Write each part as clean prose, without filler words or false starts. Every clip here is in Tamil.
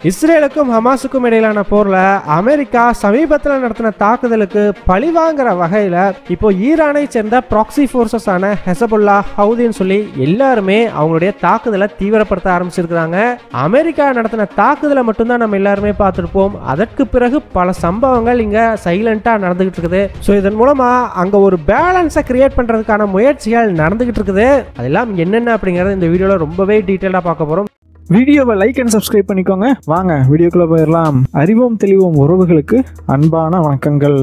இஸ்ரேலுக்கும் ஹமாஸுக்கும் இடையிலான போர்ல அமெரிக்கா சமீபத்தில் நடத்தின தாக்குதலுக்கு பழிவாங்கிற வகையில இப்போ ஈரானை சேர்ந்த ப்ராக்சி ஃபோர்ஸஸ் ஆன ஹெசபுல்லா ஹவுதின்னு சொல்லி எல்லாருமே அவங்களுடைய தாக்குதலை தீவிரப்படுத்த ஆரம்பிச்சிருக்காங்க. அமெரிக்கா நடத்தின தாக்குதலை மட்டும்தான் நம்ம எல்லாருமே பார்த்துருப்போம். அதற்கு பிறகு பல சம்பவங்கள் இங்க சைலண்டா நடந்துகிட்டு இருக்குது. ஸோ இதன் மூலமா அங்க ஒரு பேலன்ஸை கிரியேட் பண்றதுக்கான முயற்சிகள் நடந்துகிட்டு இருக்குது. அதெல்லாம் என்னென்ன அப்படிங்கறது இந்த வீடியோல ரொம்பவே டீட்டெயிலா பார்க்க போறோம். வீடியோவை லைக் அண்ட் சப்ஸ்கிரைப் பண்ணிக்கோங்க. வாங்க வீடியோக்குள்ள போயிடலாம். அறிவோம் தெளிவோம் உறவுகளுக்கு அன்பான வணக்கங்கள்.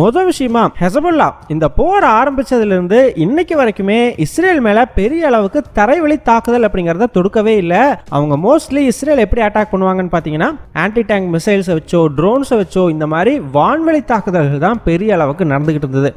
முதல் விஷயமா ஹெசபுல்லா இந்த போர் ஆரம்பிச்சதுலேருந்து இன்னைக்கு வரைக்குமே இஸ்ரேல் மேல பெரிய அளவுக்கு தரைவழி தாக்குதல் அப்படிங்கறத தொடுக்கவே இல்லை. அவங்க மோஸ்ட்லி இஸ்ரேல் எப்படி அட்டாக் பண்ணுவாங்கன்னு பாத்தீங்கன்னா ஆன்டி டேங்க் மிசைல்ஸை வச்சோ ட்ரோன்ஸை வச்சோ இந்த மாதிரி வான்வெளி தாக்குதல்கள் தான் பெரிய அளவுக்கு நடந்துகிட்டு இருந்தது.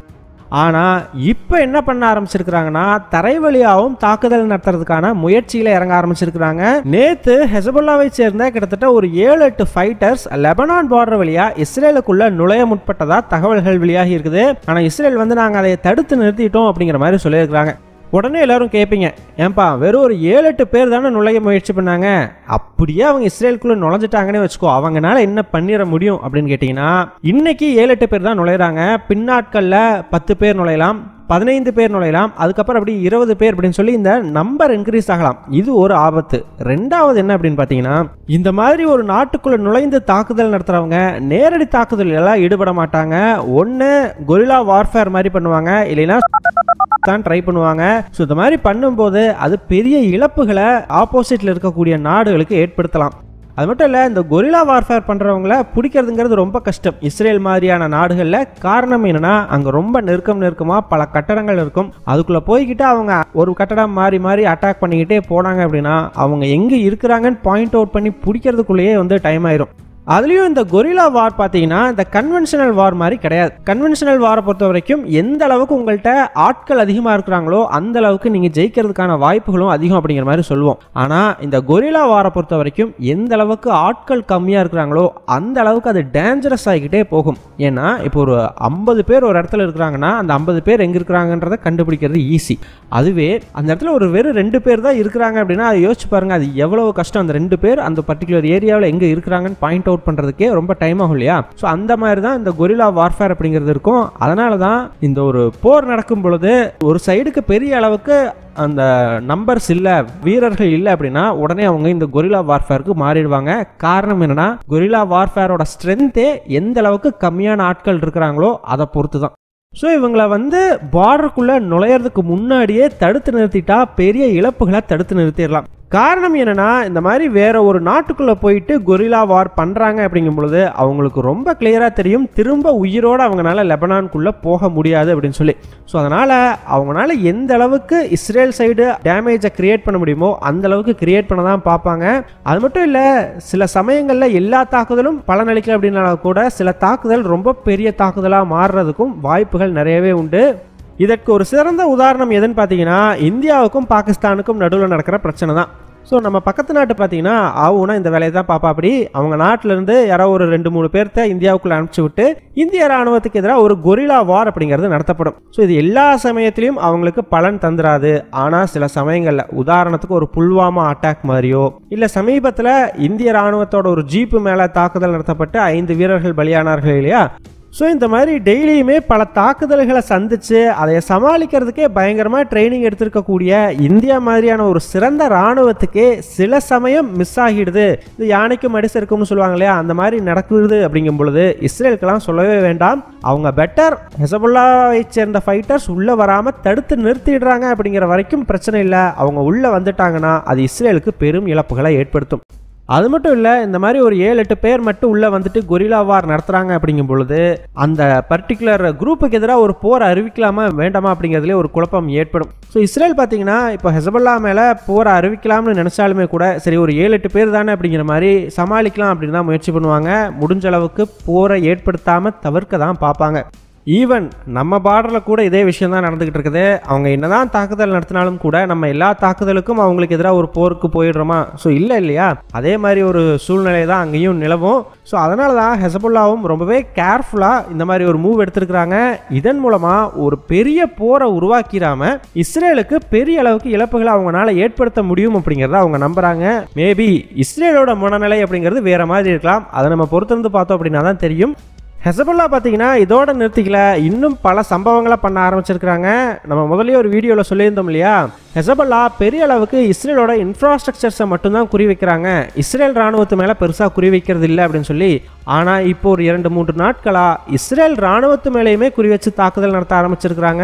ஆனால் இப்போ என்ன பண்ண ஆரம்பிச்சிருக்கிறாங்கன்னா தரைவழியாகவும் தாக்குதல் நடத்துறதுக்கான முயற்சியில் இறங்க ஆரம்பிச்சிருக்கிறாங்க. நேற்று ஹெசபுல்லாவை சேர்ந்த கிட்டத்தட்ட ஒரு 7-8 ஃபைட்டர்ஸ் லெபனான் பார்டர் வழியா இஸ்ரேலுக்குள்ள நுழைய முற்பட்டதா தகவல்கள் வெளியாகி இருக்குது. ஆனால் இஸ்ரேல் நாங்கள் அதை தடுத்து நிறுத்திட்டோம் அப்படிங்கிற மாதிரி சொல்லியிருக்கிறாங்க. உடனே எல்லாரும் கேட்பீங்க, ஏன்பா வெறும் ஒரு 7-8 பேர் தானே நுழைய முயற்சி பண்ணாங்க, அப்படியே அவங்க இஸ்ரேலுக்குள்ள நுழைஞ்சிட்டாங்கன்னு வச்சுக்கோ, அவங்கனால என்ன பண்ணிட முடியும் அப்படின்னு கேட்டீங்கன்னா, இன்னைக்கு 7-8 பேர் தான் நுழையிறாங்க. பின்னாட்கள்ல 10 பேர் நுழையலாம், 15 பேர் நுழையலாம், அதுக்கப்புறம் அப்படி 20 பேர் அப்படின்னு சொல்லி இந்த நம்பர் இன்க்ரீஸ் ஆகலாம். இது ஒரு ஆபத்து. ரெண்டாவது என்ன அப்படின்னு பார்த்தீங்கன்னா, இந்த மாதிரி ஒரு நாட்டுக்குள்ள நுழைந்து தாக்குதல் நடத்துறவங்க நேரடி தாக்குதல் எல்லாம் ஈடுபட மாட்டாங்க. ஒன்று கொரில்லா வார்ஃபேர் மாதிரி பண்ணுவாங்க, இல்லைன்னா தான் ட்ரை பண்ணுவாங்க. ஸோ இந்த மாதிரி பண்ணும்போது அது பெரிய இழப்புகளை ஆப்போசிட்ல இருக்கக்கூடிய நாடுகளுக்கு ஏற்படுத்தலாம். அது மட்டும் இல்லை, இந்த கொரில்லா வார்ஃபேர் பண்ணுறவங்கள பிடிக்கிறதுங்கிறது ரொம்ப கஷ்டம் இஸ்ரேல் மாதிரியான நாடுகளில். காரணம் என்னன்னா, அங்கே ரொம்ப நெருக்கமாக பல கட்டடங்கள் இருக்கும். அதுக்குள்ளே போய்கிட்டு அவங்க ஒரு கட்டடம் மாறி மாறி அட்டாக் பண்ணிக்கிட்டே போனாங்க அப்படின்னா அவங்க எங்கே இருக்கிறாங்கன்னு பாயிண்ட் அவுட் பண்ணி பிடிக்கிறதுக்குள்ளேயே டைம் ஆயிரும். அதுலேயும் இந்த கொரில்லா வார் பார்த்தீங்கன்னா இந்த கன்வென்ஷனல் வார் மாதிரி கிடையாது. கன்வென்ஷனல் வாரை பொறுத்த வரைக்கும் எந்த அளவுக்கு உங்கள்கிட்ட ஆட்கள் அதிகமாக இருக்கிறாங்களோ அந்த அளவுக்கு நீங்கள் ஜெயிக்கிறதுக்கான வாய்ப்புகளும் அதிகம் அப்படிங்கிற மாதிரி சொல்லுவோம். ஆனால் இந்த கொரில்லா வாரை பொறுத்த வரைக்கும் எந்த அளவுக்கு ஆட்கள் கம்மியாக இருக்கிறாங்களோ அந்த அளவுக்கு அது டேஞ்சரஸ் ஆகிக்கிட்டே போகும். ஏன்னா இப்போ ஒரு 50 பேர் ஒரு இடத்துல இருக்கிறாங்கன்னா அந்த 50 பேர் எங்கே இருக்கிறாங்கன்றதை கண்டுபிடிக்கிறது ஈஸி. அதுவே அந்த இடத்துல ஒரு வெறும் 2 பேர் தான் இருக்கிறாங்க அப்படின்னா அதை யோசிச்சு பாருங்க, அது எவ்வளவு கஷ்டம். அந்த 2 பேர் அந்த பர்டிகுலர் ஏரியாவில் எங்கே இருக்கிறாங்கன்னு பாயிண்ட் அவுட் பண்றதுக்கே ரொம்ப டைம் ஆகும் இல்லையா? சோ அந்த மாதிரி தான் இந்த கொரில்லா வார்ஃபேர் அப்படிங்கிறது இருக்கும். அதனால தான் இந்த ஒரு போர் நடக்கும் பொழுது ஒரு சைடுக்கு பெரிய அளவுக்கு அந்த நம்பர்ஸ் இல்ல, வீரர்கள் இல்லை அப்படின்னா உடனே அவங்க இந்த கொரில்லா வார்ஃபேருக்கு மாறிடுவாங்க. காரணம் என்னன்னா, கொரில்லா வார்ஃபேரோட ஸ்ட்ரென்த்தே எந்த அளவுக்கு கம்மியான ஆட்கள் இருக்கிறாங்களோ அதை பொறுத்து தான். ஸோ இவங்களை பார்டருக்குள்ள நுழையிறதுக்கு முன்னாடியே தடுத்து நிறுத்திட்டா பெரிய இழப்புகளை தடுத்து நிறுத்திடலாம். காரணம் என்னன்னா, இந்த மாதிரி வேற ஒரு நாட்டுக்குள்ள போயிட்டு கொரில்லா வார் பண்றாங்க அப்படிங்கும் பொழுது அவங்களுக்கு ரொம்ப கிளியரா தெரியும் திரும்ப உயிரோட அவங்களால லெபனானுக்குள்ள போக முடியாது அப்படின்னு சொல்லி. ஸோ அதனால அவங்களால எந்த அளவுக்கு இஸ்ரேல் சைடு டேமேஜை கிரியேட் பண்ண முடியுமோ அந்த அளவுக்கு கிரியேட் பண்ண தான் பார்ப்பாங்க. அது மட்டும் இல்லை, சில சமயங்களில் எல்லா தாக்குதலும் பலனளிக்கல அப்படின்னா கூட சில தாக்குதல் ரொம்ப பெரிய தாக்குதலாக மாறுறதுக்கும் வாய்ப்புகள் நிறையவே உண்டு. இதற்கு ஒரு சிறந்த உதாரணம் எதுன்னு பார்த்தீங்கன்னா, இந்தியாவுக்கும் பாகிஸ்தானுக்கும் நடுவில் நடக்கிற பிரச்சனை தான். ஸோ நம்ம பக்கத்து நாட்டு பார்த்தீங்கன்னா ஆவுனா இந்த வேலையை தான் பார்ப்பா. அப்படி அவங்க நாட்டிலேருந்து யாரோ ஒரு 2-3 பேர்த்த இந்தியாவுக்குள்ள அனுப்பிச்சு விட்டு இந்திய ராணுவத்துக்கு எதிராக ஒரு கொரில்லா வார் அப்படிங்கிறது நடத்தப்படும். ஸோ இது எல்லா சமயத்திலையும் அவங்களுக்கு பலன் தந்துராது. ஆனால் சில சமயங்களில் உதாரணத்துக்கு ஒரு புல்வாமா அட்டாக் மாதிரியோ இல்லை சமீபத்தில் இந்திய ராணுவத்தோட ஒரு ஜீப்பு மேலே தாக்குதல் நடத்தப்பட்டு 5 வீரர்கள் பலியானார்கள் இல்லையா? ஸோ இந்த மாதிரி டெய்லியுமே பல தாக்குதல்களை சந்திச்சு அதை சமாளிக்கிறதுக்கே பயங்கரமாக ட்ரைனிங் எடுத்திருக்கக்கூடிய இந்தியா மாதிரியான ஒரு சிறந்த இராணுவத்துக்கே சில சமயம் மிஸ் ஆகிடுது. இது யானைக்கும் அடிசருக்கும்னு சொல்லுவாங்க இல்லையா? அந்த மாதிரி நடக்குது அப்படிங்கும் பொழுது இஸ்ரேலுக்கெல்லாம் சொல்லவே வேண்டாம். அவங்க பெட்டர் ஹெசபுல்லாவை சேர்ந்த ஃபைட்டர்ஸ் உள்ளே வராமல் தடுத்து நிறுத்திடுறாங்க அப்படிங்கிற வரைக்கும் பிரச்சனை இல்லை. அவங்க உள்ளே வந்துட்டாங்கன்னா அது இஸ்ரேலுக்கு பெரும் இழப்புகளை ஏற்படுத்தும். அது மட்டும் இல்லை, இந்த மாதிரி ஒரு 7-8 பேர் மட்டும் உள்ளே வந்துட்டு கொரில்லா வார் நடத்துகிறாங்க அப்படிங்கும் பொழுது அந்த பர்டிகுலர் குரூப்புக்கு எதிராக ஒரு போர் அறிவிக்கலாமா வேண்டாமா அப்படிங்கிறதுலே ஒரு குழப்பம் ஏற்படும். ஸோ இஸ்ரேல் பார்த்தீங்கன்னா இப்போ ஹெசபுல்லா மேலே போரை அறிவிக்கலாம்னு நினச்சாலுமே கூட சரி ஒரு 7-8 பேர் தானே அப்படிங்கிற மாதிரி சமாளிக்கலாம் அப்படின்னு தான் முயற்சி பண்ணுவாங்க. முடிஞ்ச அளவுக்கு போரை ஏற்படுத்தாமல் தவிர்க்க தான் பார்ப்பாங்க. ஈவன் நம்ம பார்டரில் கூட இதே விஷயம் தான் நடந்துகிட்டு இருக்குது. அவங்க என்னதான் தாக்குதல் நடத்தினாலும் கூட நம்ம எல்லா தாக்குதலுக்கும் அவங்களுக்கு எதிராக ஒரு போருக்கு போயிடுறோமா? ஸோ இல்லை இல்லையா, அதே மாதிரி ஒரு சூழ்நிலை தான் அங்கேயும் நிலவும். ஸோ அதனால தான் ஹெசபுல்லாவும் ரொம்பவே கேர்ஃபுல்லாக இந்த மாதிரி ஒரு மூவ் எடுத்திருக்கிறாங்க. இதன் மூலமாக ஒரு பெரிய போரை உருவாக்கிடாம இஸ்ரேலுக்கு பெரிய அளவுக்கு இழப்புகளை அவங்களால ஏற்படுத்த முடியும் அப்படிங்கிறத அவங்க நம்புறாங்க. மேபி இஸ்ரேலோட மனநிலை அப்படிங்கிறது வேற மாதிரி இருக்கலாம். அதை நம்ம பொறுத்திருந்து பார்த்தோம் அப்படின்னா தான் தெரியும். ஹெசபுல்லா பார்த்தீங்கன்னா இதோட நிறுத்திக்கல, இன்னும் பல சம்பவங்களை பண்ண ஆரம்பிச்சிருக்கிறாங்க. நம்ம முதலே ஒரு வீடியோவில் சொல்லியிருந்தோம் இல்லையா, ஹெசபுல்லா பெரிய அளவுக்கு இஸ்ரேலோட இன்ஃப்ராஸ்ட்ரக்சர்ஸை மட்டும்தான் குறி வைக்கிறாங்க, இஸ்ரேல் ராணுவத்து மேலே பெருசாக குறி வைக்கிறது இல்லை அப்படின்னு சொல்லி. ஆனால் இப்போ ஒரு 2-3 நாட்களாக இஸ்ரேல் ராணுவத்து மேலேயுமே குறி வச்சு தாக்குதல் நடத்த ஆரம்பிச்சிருக்கிறாங்க.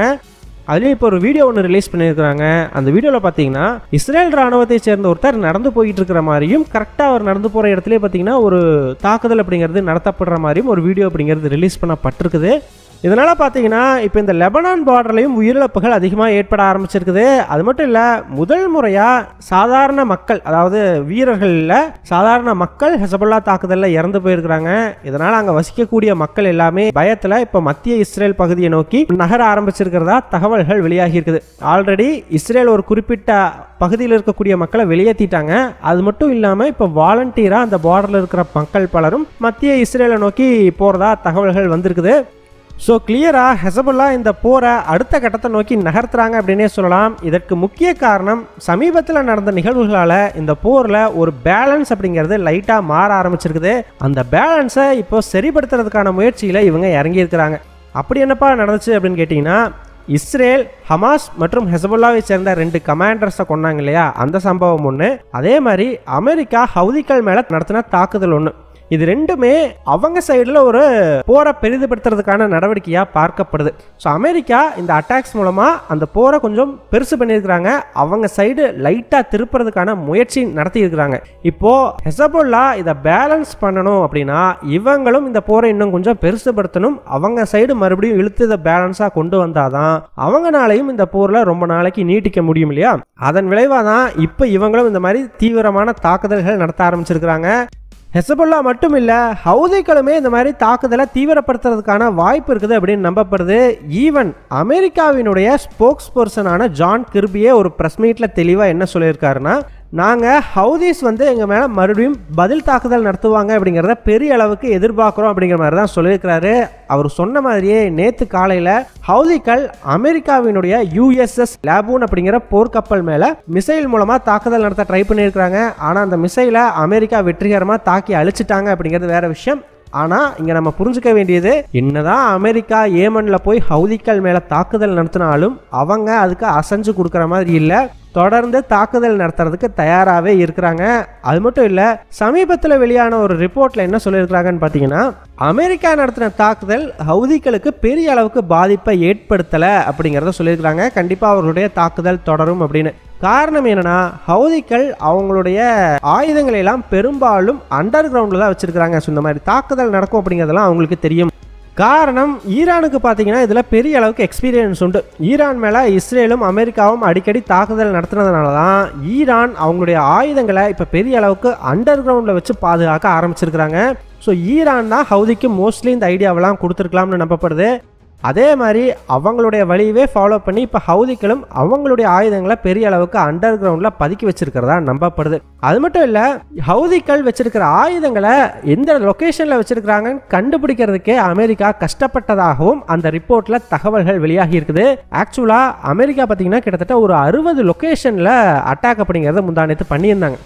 அதுலேயும் இப்போ ஒரு வீடியோ ஒன்று ரிலீஸ் பண்ணியிருக்கிறாங்க. அந்த வீடியோவில் பார்த்தீங்கன்னா இஸ்ரேல் ராணுவத்தை சேர்ந்த ஒருத்தர் நடந்து போயிட்டு இருக்கிற மாதிரியும், கரெக்டாக அவர் நடந்து போகிற இடத்துல பார்த்தீங்கன்னா ஒரு தாக்குதல் அப்படிங்கிறது நடத்தப்படுற மாதிரியும் ஒரு வீடியோ அப்படிங்கிறது ரிலீஸ் பண்ணப்பட்டிருக்குது. இதனால் பார்த்தீங்கன்னா இப்போ இந்த லெபனான் பார்டர்லையும் உயிரிழப்புகள் அதிகமாக ஏற்பட ஆரம்பிச்சிருக்குது. அது மட்டும் இல்லை, முதல் முறையாக சாதாரண மக்கள், அதாவது வீரர்கள் இல்லை, சாதாரண மக்கள் ஹெசபுல்லா தாக்குதலில் இறந்து போயிருக்கிறாங்க. இதனால் அங்கே வசிக்கக்கூடிய மக்கள் எல்லாமே பயத்தில் இப்போ மத்திய இஸ்ரேல் பகுதியை நோக்கி நகர ஆரம்பிச்சிருக்கிறதா தகவல்கள் வெளியாகி இருக்குது. ஆல்ரெடி இஸ்ரேல் ஒரு குறிப்பிட்ட பகுதியில் இருக்கக்கூடிய மக்களை வெளியேற்றிட்டாங்க. அது மட்டும் இல்லாமல் இப்போ வாலண்டியராக அந்த பார்டரில் இருக்கிற மக்கள் பலரும் மத்திய இஸ்ரேலை நோக்கி போகிறதா தகவல்கள் வந்திருக்குது. ஸோ கிளியராக ஹெசபுல்லா இந்த போரை அடுத்த கட்டத்தை நோக்கி நகர்த்துறாங்க அப்படின்னே சொல்லலாம். இதற்கு முக்கிய காரணம் சமீபத்தில் நடந்த நிகழ்வுகளால் இந்த போரில் ஒரு பேலன்ஸ் அப்படிங்கிறது லைட்டாக மாற ஆரம்பிச்சிருக்குது. அந்த பேலன்ஸை இப்போ சரிப்படுத்துறதுக்கான முயற்சியில் இவங்க இறங்கியிருக்கிறாங்க. அப்படி என்னப்பா நடந்துச்சு அப்படின்னு கேட்டிங்கன்னா, இஸ்ரேல் ஹமாஸ் மற்றும் ஹெசபுல்லாவை சேர்ந்த 2 கமாண்டர்ஸை கொண்டாங்க இல்லையா, அந்த சம்பவம் ஒன்று. அதே மாதிரி அமெரிக்கா ஹவுதிகள் மேலே நடத்தின தாக்குதல் ஒன்று. இது ரெண்டுமே அவங்க சைடில் ஒரு போரை பெரிதுபடுத்துறதுக்கான நடவடிக்கையாக பார்க்கப்படுது. ஸோ அமெரிக்கா இந்த அட்டாக்ஸ் மூலமாக அந்த போரை கொஞ்சம் பெருசு பண்ணியிருக்கிறாங்க. அவங்க சைடு லைட்டாக திருப்புறதுக்கான முயற்சி நடத்தியிருக்கிறாங்க. இப்போது ஹெசபுல்லா இதை பேலன்ஸ் பண்ணணும் அப்படின்னா இவங்களும் இந்த போரை இன்னும் கொஞ்சம் பெருசுபடுத்தணும். அவங்க சைடு மறுபடியும் இழுத்து இதை பேலன்ஸாக கொண்டு வந்தாதான் அவங்களாலையும் இந்த போரில் ரொம்ப நாளைக்கு நீட்டிக்க முடியும் இல்லையா. அதன் விளைவாக தான் இப்போ இவங்களும் இந்த மாதிரி தீவிரமான தாக்குதல்கள் நடத்த ஆரம்பிச்சிருக்கிறாங்க. ஹெசபுல்லா மட்டும் இல்லை, ஹவுதிகளுமே இந்த மாதிரி தாக்குதலை தீவிரப்படுத்துறதுக்கான வாய்ப்பு இருக்குது அப்படின்னு நம்பப்படுது. ஈவன் அமெரிக்காவினுடைய ஸ்போக்ஸ் பர்சனான ஜான் கிர்பியே ஒரு ப்ரெஸ் மீட்டில் தெளிவாக என்ன சொல்லியிருக்காருன்னா, நாங்கள் ஹவுதிஸ் எங்கள் மேலே மறுபடியும் பதில் தாக்குதல் நடத்துவாங்க அப்படிங்கிறத பெரிய அளவுக்கு எதிர்பார்க்குறோம் அப்படிங்கிற மாதிரி தான் சொல்லியிருக்கிறாரு. அவர் சொன்ன மாதிரியே நேற்று காலையில் ஹவுதிகள் அமெரிக்காவினுடைய USS லேபூன் அப்படிங்கிற போர்க்கப்பல் மேலே மிசைல் மூலமாக தாக்குதல் நடத்த ட்ரை பண்ணியிருக்கிறாங்க. ஆனால் அந்த மிசைலை அமெரிக்கா வெற்றிகரமாக தாக்கி அழிச்சிட்டாங்க அப்படிங்கிறது வேற விஷயம். ஆனால் இங்கே நம்ம புரிஞ்சுக்க வேண்டியது, என்னதான் அமெரிக்கா ஏமனில் போய் ஹவுதிகள் மேலே தாக்குதல் நடத்தினாலும் அவங்க அதுக்கு அசைஞ்சு கொடுக்குற மாதிரி இல்லை, தொடர்ந்து தாக்குதல் நடத்துறதுக்கு தயாராகவே இருக்கிறாங்க. அது மட்டும் இல்லை, சமீபத்தில் வெளியான ஒரு ரிப்போர்ட்டில் என்ன சொல்லியிருக்கிறாங்கன்னு பார்த்தீங்கன்னா, அமெரிக்கா நடத்தின தாக்குதல் ஹவுதிகளுக்கு பெரிய அளவுக்கு பாதிப்பை ஏற்படுத்தலை அப்படிங்கிறத சொல்லியிருக்கிறாங்க. கண்டிப்பாக அவர்களுடைய தாக்குதல் தொடரும் அப்படின்னு. காரணம் என்னன்னா, ஹவுதிகள் அவங்களுடைய ஆயுதங்களை எல்லாம் பெரும்பாலும் அண்டர் கிரவுண்டில் தான் வச்சிருக்கிறாங்க. ஸோ இந்த மாதிரி தாக்குதல் நடக்கும் அப்படிங்கிறதெல்லாம் அவங்களுக்கு தெரியும். காரணம், ஈரானுக்கு பார்த்தீங்கன்னா இதில் பெரிய அளவுக்கு எக்ஸ்பீரியன்ஸ் உண்டு. ஈரான் மேலே இஸ்ரேலும் அமெரிக்காவும் அடிக்கடி தாக்குதல் நடத்துனதுனால தான் ஈரான் அவங்களுடைய ஆயுதங்களை இப்போ பெரிய அளவுக்கு அண்டர் கிரவுண்டில் வச்சு பாதுகாக்க ஆரம்பிச்சிருக்கிறாங்க. ஸோ ஈரான் தான் ஹவுதிக்கு மோஸ்ட்லி இந்த ஐடியாவெல்லாம் கொடுத்துருக்கலாம்னு நம்பப்படுது. அதே மாதிரி அவங்களுடைய வழியவே ஃபாலோ பண்ணி இப்போ ஹவுதிகளும் அவங்களுடைய ஆயுதங்களை பெரிய அளவுக்கு அண்டர் கிரவுண்டில் பதுக்கி வச்சிருக்கிறதா நம்பப்படுது. அது மட்டும் இல்லை, ஹவுதிகள் வச்சிருக்கிற ஆயுதங்களை எந்த லொக்கேஷனில் வச்சிருக்கிறாங்கன்னு கண்டுபிடிக்கிறதுக்கே அமெரிக்கா கஷ்டப்பட்டதாகவும் அந்த ரிப்போர்ட்டில் தகவல்கள் வெளியாகி இருக்குது. ஆக்சுவலாக அமெரிக்கா பார்த்தீங்கன்னா கிட்டத்தட்ட ஒரு 60 லொக்கேஷனில் அட்டாக் அப்படிங்கிறத முந்தானத்து பண்ணியிருந்தாங்க.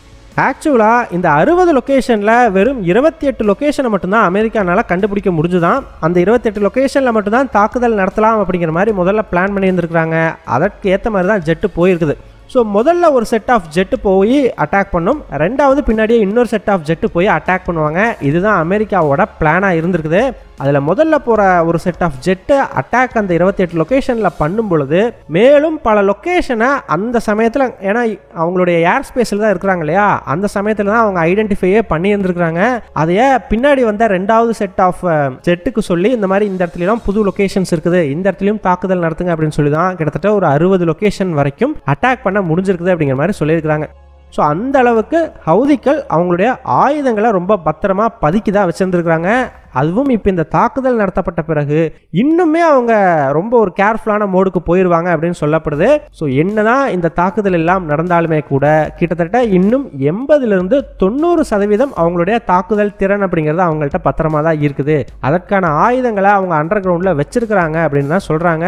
ஆக்சுவலாக இந்த 60 லொக்கேஷனில் வெறும் 28 லொக்கேஷனை மட்டும்தான் அமெரிக்கானால் கண்டுபிடிக்க முடிஞ்சுதான். அந்த 28 லொக்கேஷனில் மட்டும்தான் தாக்குதல் நடத்தலாம் அப்படிங்கிற மாதிரி முதல்ல பிளான் பண்ணியிருந்துருக்குறாங்க. அதற்கு ஏற்ற மாதிரி தான் ஜெட்டு போயிருக்குது. ஸோ முதல்ல ஒரு செட் ஆஃப் ஜெட்டு போய் அட்டாக் பண்ணும், ரெண்டாவது பின்னாடியே இன்னொரு செட் ஆஃப் ஜெட்டு போய் அட்டாக் பண்ணுவாங்க. இதுதான் அமெரிக்காவோட பிளானாக இருந்திருக்குது. அதில் முதல்ல போகிற ஒரு செட் ஆஃப் ஜெட்டு அட்டாக் அந்த 28 லொக்கேஷனில் பண்ணும் பொழுது மேலும் பல லொக்கேஷனை அந்த சமயத்தில், ஏன்னா அவங்களுடைய ஏர் ஸ்பேஸில் தான் இருக்கிறாங்க இல்லையா, அந்த சமயத்தில் தான் அவங்க ஐடென்டிஃபையே பண்ணி இருந்திருக்கிறாங்க. அதையே பின்னாடி வந்த ரெண்டாவது செட் ஆஃப் ஜெட்டுக்கு சொல்லி இந்த மாதிரி இந்த இடத்துலலாம் புது லொக்கேஷன்ஸ் இருக்குது, இந்த இடத்துலையும் தாக்குதல் நடத்துங்க அப்படின்னு சொல்லி தான் கிட்டத்தட்ட ஒரு 60 லொக்கேஷன் வரைக்கும் அட்டாக் பண்ண முடிஞ்சிருக்குது அப்படிங்கிற மாதிரி சொல்லியிருக்கிறாங்க. ஸோ அந்த அளவுக்கு ஹவுதிகள் அவங்களுடைய ஆயுதங்களை ரொம்ப பத்திரமா பதுக்கி தான் வச்சிருந்துருக்காங்க. அதுவும் இப்போ இந்த தாக்குதல் நடத்தப்பட்ட பிறகு இன்னுமே அவங்க ரொம்ப ஒரு கேர்ஃபுல்லான மோடுக்கு போயிடுவாங்க அப்படின்னு சொல்லப்படுது. ஸோ என்னதான் இந்த தாக்குதல் எல்லாம் நடந்தாலுமே கூட கிட்டத்தட்ட இன்னும் 80% அவங்களுடைய தாக்குதல் திறன் அப்படிங்கிறது அவங்கள்ட்ட பத்திரமா தான் இருக்குது. அதற்கான ஆயுதங்களை அவங்க அண்டர் கிரவுண்டில் வச்சிருக்கிறாங்க அப்படின்னு தான் சொல்றாங்க.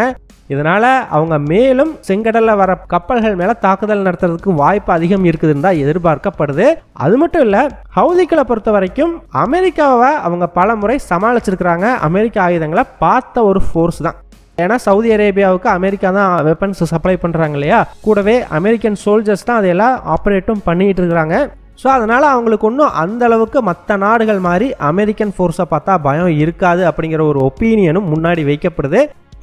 இதனால அவங்க மேலும் செங்கடல்ல வர கப்பல்கள் மேல தாக்குதல் நடத்துறதுக்கு வாய்ப்பு அதிகம் இருக்குதுன்னு தான் எதிர்பார்க்கப்படுது. அது மட்டும் இல்ல, ஹவுதிகளை பொறுத்த வரைக்கும் அமெரிக்காவை அவங்க பல முறை சமாளிச்சிருக்கிறாங்க. அமெரிக்க ஆயுதங்களை பார்த்த ஒரு ஃபோர்ஸ் தான். ஏன்னா சவுதி அரேபியாவுக்கு அமெரிக்கா தான் வெப்பன்ஸ் சப்ளை பண்றாங்க இல்லையா, கூடவே அமெரிக்கன் சோல்ஜர்ஸ் தான் அதையெல்லாம் ஆப்ரேட்டும் பண்ணிட்டு இருக்கிறாங்க. ஸோ அதனால அவங்களுக்கு ஒன்றும் அந்த அளவுக்கு மற்ற நாடுகள் மாதிரி அமெரிக்கன் ஃபோர்ஸை பார்த்தா பயம் இருக்காது அப்படிங்கிற ஒரு ஒப்பீனியனும் முன்னாடி வைக்கப்படுது.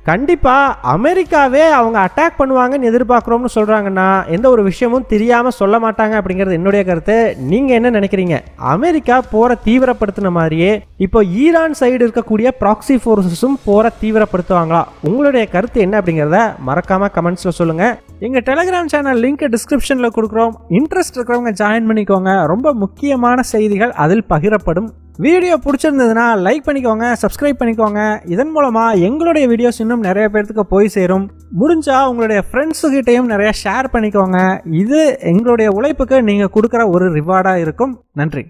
கண்டிப்பா அமெரிக்காவே அவங்க அட்டாக் பண்ணுவாங்கன்னு எதிர்பார்க்குறோம்னு சொல்றாங்கன்னா எந்த ஒரு விஷயமும் தெரியாம சொல்ல மாட்டாங்க அப்படிங்கிறது என்னுடைய கருத்து. நீங்க என்ன நினைக்கிறீங்க? அமெரிக்கா போரை தீவிரப்படுத்தின மாதிரியே இப்போ ஈரான் சைடு இருக்கக்கூடிய ப்ராக்சி ஃபோர்ஸஸும் போரை தீவிரப்படுத்துவாங்களா? உங்களுடைய கருத்து என்ன அப்படிங்கிறத மறக்காம கமெண்ட்ஸ்ல சொல்லுங்க. எங்க டெலிகிராம் சேனல் லிங்க் டிஸ்கிரிப்ஷன்ல கொடுக்குறோம். இன்ட்ரெஸ்ட் இருக்கிறவங்க ஜாயின் பண்ணிக்கோங்க. ரொம்ப முக்கியமான செய்திகள் அதில் பகிரப்படும். வீடியோ பிடிச்சிருந்ததுன்னா லைக் பண்ணிக்கோங்க, சப்ஸ்கிரைப் பண்ணிக்கோங்க. இதன் மூலமா எங்களுடைய வீடியோஸ் இன்னும் நிறைய பேருக்கு போய் சேரும். முடிஞ்சா உங்களுடைய ஃப்ரெண்ட்ஸுகிட்டையும் நிறைய ஷேர் பண்ணிக்கோங்க. இது எங்களுடைய உழைப்புக்கு நீங்க கொடுக்குற ஒரு ரிவார்டா இருக்கும். நன்றி.